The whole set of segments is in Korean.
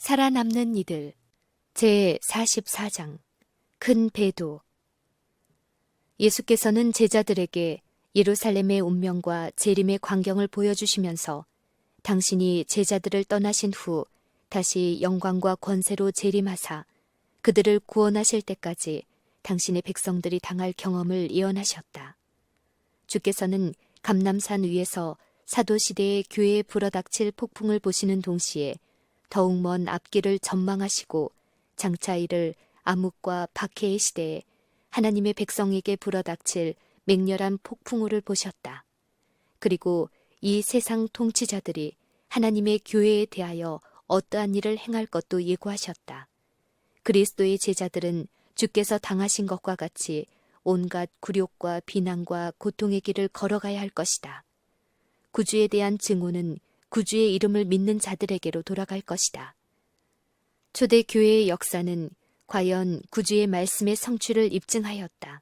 살아남는 이들 제 44장 큰 배도. 예수께서는 제자들에게 예루살렘의 운명과 재림의 광경을 보여주시면서 당신이 제자들을 떠나신 후 다시 영광과 권세로 재림하사 그들을 구원하실 때까지 당신의 백성들이 당할 경험을 예언하셨다. 주께서는 감람산 위에서 사도시대의 교회에 불어닥칠 폭풍을 보시는 동시에 더욱 먼 앞길을 전망하시고 장차 이를 암흑과 박해의 시대에 하나님의 백성에게 불어닥칠 맹렬한 폭풍우를 보셨다. 그리고 이 세상 통치자들이 하나님의 교회에 대하여 어떠한 일을 행할 것도 예고하셨다. 그리스도의 제자들은 주께서 당하신 것과 같이 온갖 굴욕과 비난과 고통의 길을 걸어가야 할 것이다. 구주에 대한 증오는 구주의 이름을 믿는 자들에게로 돌아갈 것이다. 초대 교회의 역사는 과연 구주의 말씀의 성취를 입증하였다.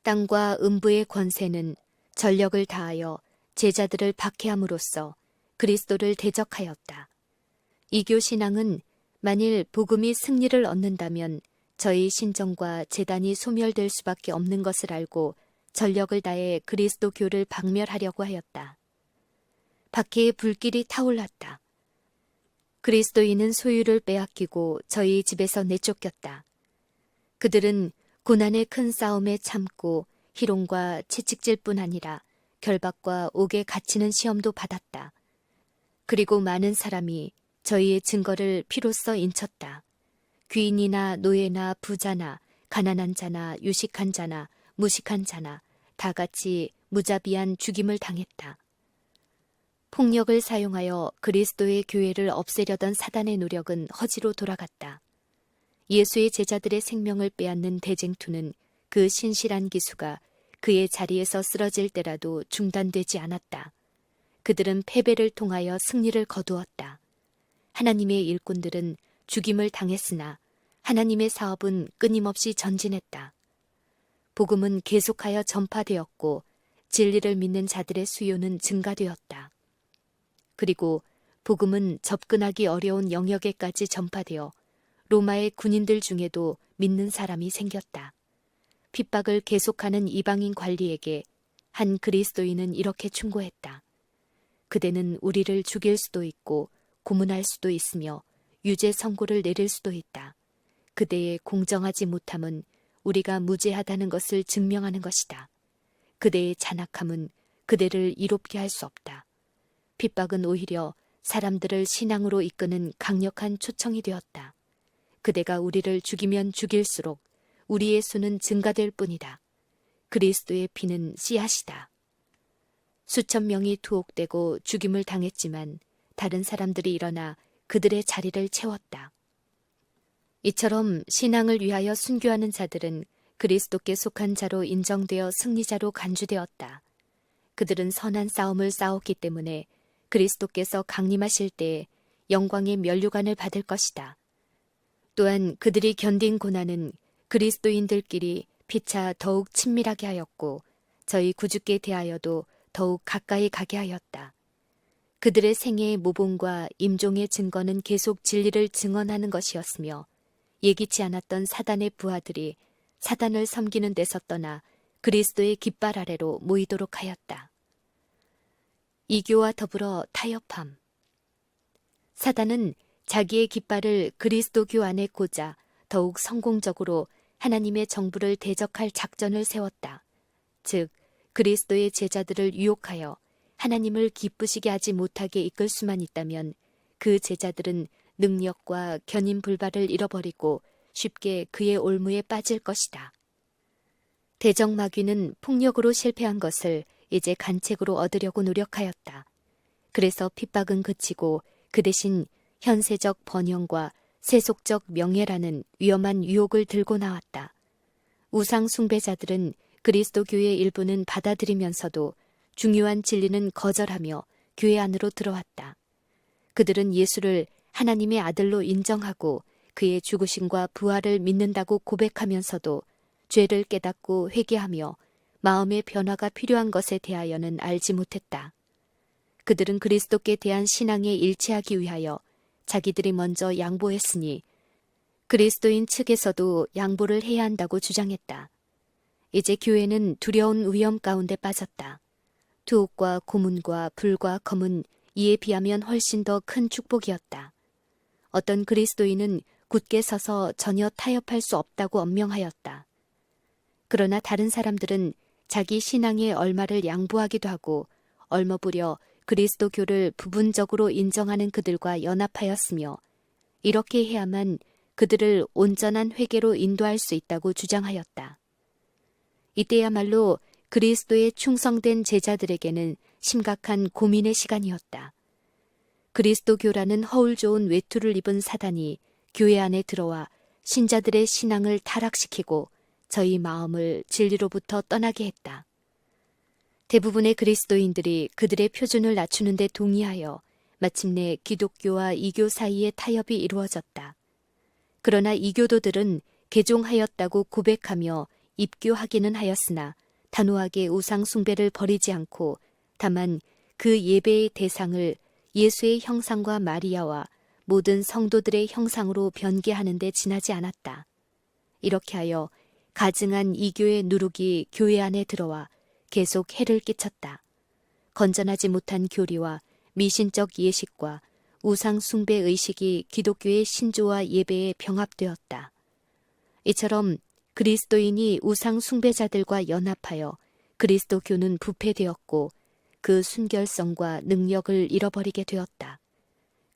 땅과 음부의 권세는 전력을 다하여 제자들을 박해함으로써 그리스도를 대적하였다. 이교 신앙은 만일 복음이 승리를 얻는다면 저희 신정과 제단이 소멸될 수밖에 없는 것을 알고 전력을 다해 그리스도 교를 박멸하려고 하였다. 박해의 불길이 타올랐다. 그리스도인은 소유를 빼앗기고 저희 집에서 내쫓겼다. 그들은 고난의 큰 싸움에 참고 희롱과 채찍질 뿐 아니라 결박과 옥에 갇히는 시험도 받았다. 그리고 많은 사람이 저희의 증거를 피로써 인쳤다. 귀인이나 노예나 부자나 가난한 자나 유식한 자나 무식한 자나 다 같이 무자비한 죽임을 당했다. 폭력을 사용하여 그리스도의 교회를 없애려던 사단의 노력은 허지로 돌아갔다. 예수의 제자들의 생명을 빼앗는 대쟁투는 그 신실한 기수가 그의 자리에서 쓰러질 때라도 중단되지 않았다. 그들은 패배를 통하여 승리를 거두었다. 하나님의 일꾼들은 죽임을 당했으나 하나님의 사업은 끊임없이 전진했다. 복음은 계속하여 전파되었고 진리를 믿는 자들의 수요는 증가되었다. 그리고 복음은 접근하기 어려운 영역에까지 전파되어 로마의 군인들 중에도 믿는 사람이 생겼다. 핍박을 계속하는 이방인 관리에게 한 그리스도인은 이렇게 충고했다. 그대는 우리를 죽일 수도 있고 고문할 수도 있으며 유죄 선고를 내릴 수도 있다. 그대의 공정하지 못함은 우리가 무죄하다는 것을 증명하는 것이다. 그대의 잔악함은 그대를 이롭게 할 수 없다. 핍박은 오히려 사람들을 신앙으로 이끄는 강력한 초청이 되었다. 그대가 우리를 죽이면 죽일수록 우리의 수는 증가될 뿐이다. 그리스도의 피는 씨앗이다. 수천 명이 투옥되고 죽임을 당했지만 다른 사람들이 일어나 그들의 자리를 채웠다. 이처럼 신앙을 위하여 순교하는 자들은 그리스도께 속한 자로 인정되어 승리자로 간주되었다. 그들은 선한 싸움을 싸웠기 때문에 그리스도께서 강림하실 때에 영광의 면류관을 받을 것이다. 또한 그들이 견딘 고난은 그리스도인들끼리 피차 더욱 친밀하게 하였고 저희 구주께 대하여도 더욱 가까이 가게 하였다. 그들의 생애의 모범과 임종의 증거는 계속 진리를 증언하는 것이었으며 예기치 않았던 사단의 부하들이 사단을 섬기는 데서 떠나 그리스도의 깃발 아래로 모이도록 하였다. 이교와 더불어 타협함. 사단은 자기의 깃발을 그리스도교 안에 꽂아 더욱 성공적으로 하나님의 정부를 대적할 작전을 세웠다. 즉 그리스도의 제자들을 유혹하여 하나님을 기쁘시게 하지 못하게 이끌 수만 있다면 그 제자들은 능력과 견인 불발을 잃어버리고 쉽게 그의 올무에 빠질 것이다. 대적마귀는 폭력으로 실패한 것을 이제 간책으로 얻으려고 노력하였다. 그래서 핍박은 그치고 그 대신 현세적 번영과 세속적 명예라는 위험한 유혹을 들고 나왔다. 우상 숭배자들은 그리스도 교회의 일부는 받아들이면서도 중요한 진리는 거절하며 교회 안으로 들어왔다. 그들은 예수를 하나님의 아들로 인정하고 그의 죽으심과 부활을 믿는다고 고백하면서도 죄를 깨닫고 회개하며 마음의 변화가 필요한 것에 대하여는 알지 못했다. 그들은 그리스도께 대한 신앙에 일치하기 위하여 자기들이 먼저 양보했으니 그리스도인 측에서도 양보를 해야 한다고 주장했다. 이제 교회는 두려운 위험 가운데 빠졌다. 투옥과 고문과 불과 검은 이에 비하면 훨씬 더 큰 축복이었다. 어떤 그리스도인은 굳게 서서 전혀 타협할 수 없다고 언명하였다. 그러나 다른 사람들은 자기 신앙의 얼마를 양보하기도 하고 얼머부려 그리스도교를 부분적으로 인정하는 그들과 연합하였으며 이렇게 해야만 그들을 온전한 회개로 인도할 수 있다고 주장하였다. 이때야말로 그리스도에 충성된 제자들에게는 심각한 고민의 시간이었다. 그리스도교라는 허울 좋은 외투를 입은 사단이 교회 안에 들어와 신자들의 신앙을 타락시키고 저희 마음을 진리로부터 떠나게 했다. 대부분의 그리스도인들이 그들의 표준을 낮추는 데 동의하여 마침내 기독교와 이교 사이에 타협이 이루어졌다. 그러나 이교도들은 개종하였다고 고백하며 입교하기는 하였으나 단호하게 우상 숭배를 버리지 않고 다만 그 예배의 대상을 예수의 형상과 마리아와 모든 성도들의 형상으로 변개하는 데 지나지 않았다. 이렇게 하여 가증한 이교의 누룩이 교회 안에 들어와 계속 해를 끼쳤다. 건전하지 못한 교리와 미신적 예식과 우상 숭배 의식이 기독교의 신조와 예배에 병합되었다. 이처럼 그리스도인이 우상 숭배자들과 연합하여 그리스도교는 부패되었고 그 순결성과 능력을 잃어버리게 되었다.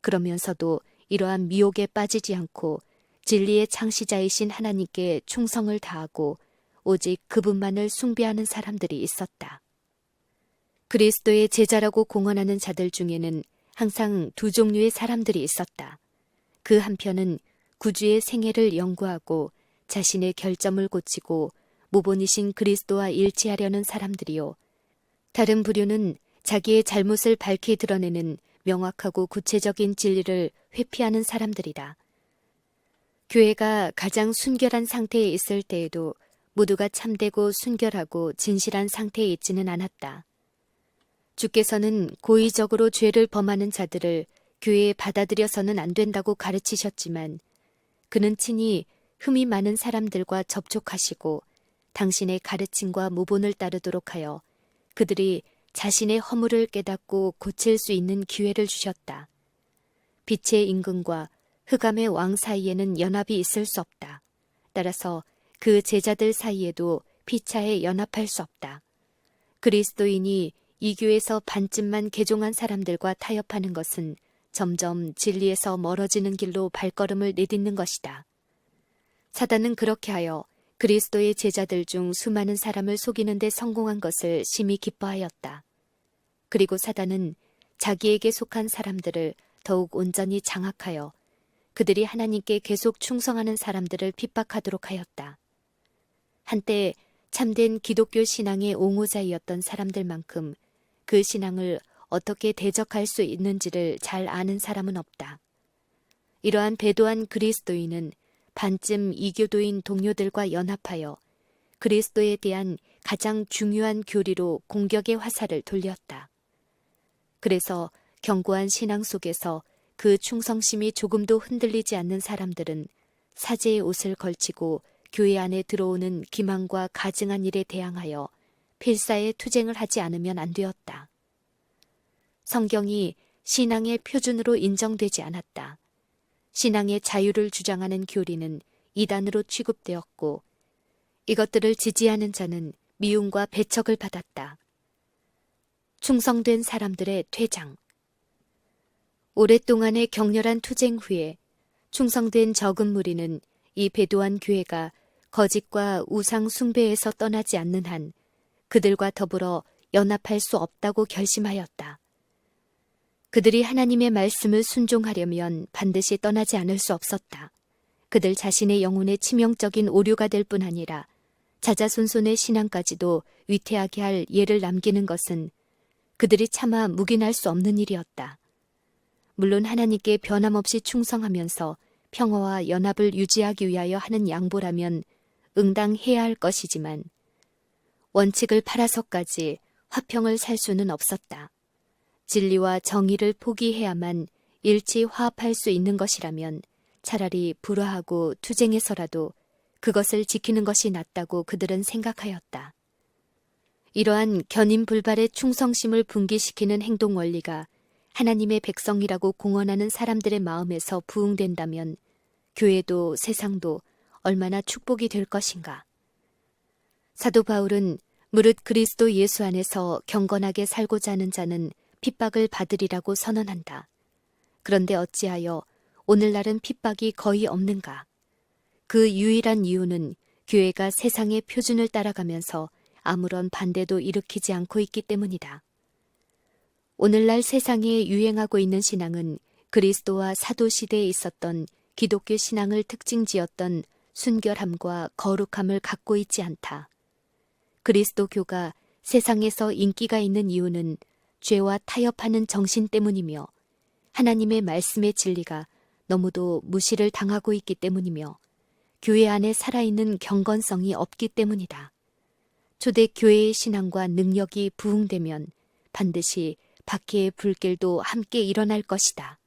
그러면서도 이러한 미혹에 빠지지 않고 진리의 창시자이신 하나님께 충성을 다하고 오직 그분만을 숭배하는 사람들이 있었다. 그리스도의 제자라고 공언하는 자들 중에는 항상 두 종류의 사람들이 있었다. 그 한편은 구주의 생애를 연구하고 자신의 결점을 고치고 모본이신 그리스도와 일치하려는 사람들이요. 다른 부류는 자기의 잘못을 밝히 드러내는 명확하고 구체적인 진리를 회피하는 사람들이다. 교회가 가장 순결한 상태에 있을 때에도 모두가 참되고 순결하고 진실한 상태에 있지는 않았다. 주께서는 고의적으로 죄를 범하는 자들을 교회에 받아들여서는 안 된다고 가르치셨지만 그는 친히 흠이 많은 사람들과 접촉하시고 당신의 가르침과 모본을 따르도록 하여 그들이 자신의 허물을 깨닫고 고칠 수 있는 기회를 주셨다. 빛의 임금과 흑암의 왕 사이에는 연합이 있을 수 없다. 따라서 그 제자들 사이에도 피차에 연합할 수 없다. 그리스도인이 이 교에서 반쯤만 개종한 사람들과 타협하는 것은 점점 진리에서 멀어지는 길로 발걸음을 내딛는 것이다. 사단은 그렇게 하여 그리스도의 제자들 중 수많은 사람을 속이는 데 성공한 것을 심히 기뻐하였다. 그리고 사단은 자기에게 속한 사람들을 더욱 온전히 장악하여 그들이 하나님께 계속 충성하는 사람들을 핍박하도록 하였다. 한때 참된 기독교 신앙의 옹호자이었던 사람들만큼 그 신앙을 어떻게 대적할 수 있는지를 잘 아는 사람은 없다. 이러한 배도한 그리스도인은 반쯤 이교도인 동료들과 연합하여 그리스도에 대한 가장 중요한 교리로 공격의 화살을 돌렸다. 그래서 견고한 신앙 속에서 그 충성심이 조금도 흔들리지 않는 사람들은 사제의 옷을 걸치고 교회 안에 들어오는 기만과 가증한 일에 대항하여 필사의 투쟁을 하지 않으면 안 되었다. 성경이 신앙의 표준으로 인정되지 않았다. 신앙의 자유를 주장하는 교리는 이단으로 취급되었고 이것들을 지지하는 자는 미움과 배척을 받았다. 충성된 사람들의 퇴장. 오랫동안의 격렬한 투쟁 후에 충성된 적은 무리는 이 배도한 교회가 거짓과 우상 숭배에서 떠나지 않는 한 그들과 더불어 연합할 수 없다고 결심하였다. 그들이 하나님의 말씀을 순종하려면 반드시 떠나지 않을 수 없었다. 그들 자신의 영혼의 치명적인 오류가 될 뿐 아니라 자자손손의 신앙까지도 위태하게 할 예를 남기는 것은 그들이 차마 묵인할 수 없는 일이었다. 물론 하나님께 변함없이 충성하면서 평화와 연합을 유지하기 위하여 하는 양보라면 응당해야 할 것이지만 원칙을 팔아서까지 화평을 살 수는 없었다. 진리와 정의를 포기해야만 일치 화합할 수 있는 것이라면 차라리 불화하고 투쟁해서라도 그것을 지키는 것이 낫다고 그들은 생각하였다. 이러한 견인불발의 충성심을 분기시키는 행동 원리가 하나님의 백성이라고 공언하는 사람들의 마음에서 부응된다면 교회도 세상도 얼마나 축복이 될 것인가. 사도 바울은 무릇 그리스도 예수 안에서 경건하게 살고자 하는 자는 핍박을 받으리라고 선언한다. 그런데 어찌하여 오늘날은 핍박이 거의 없는가? 그 유일한 이유는 교회가 세상의 표준을 따라가면서 아무런 반대도 일으키지 않고 있기 때문이다. 오늘날 세상에 유행하고 있는 신앙은 그리스도와 사도 시대에 있었던 기독교 신앙을 특징지었던 순결함과 거룩함을 갖고 있지 않다. 그리스도교가 세상에서 인기가 있는 이유는 죄와 타협하는 정신 때문이며 하나님의 말씀의 진리가 너무도 무시를 당하고 있기 때문이며 교회 안에 살아있는 경건성이 없기 때문이다. 초대 교회의 신앙과 능력이 부흥되면 반드시 박해의 불길도 함께 일어날 것이다.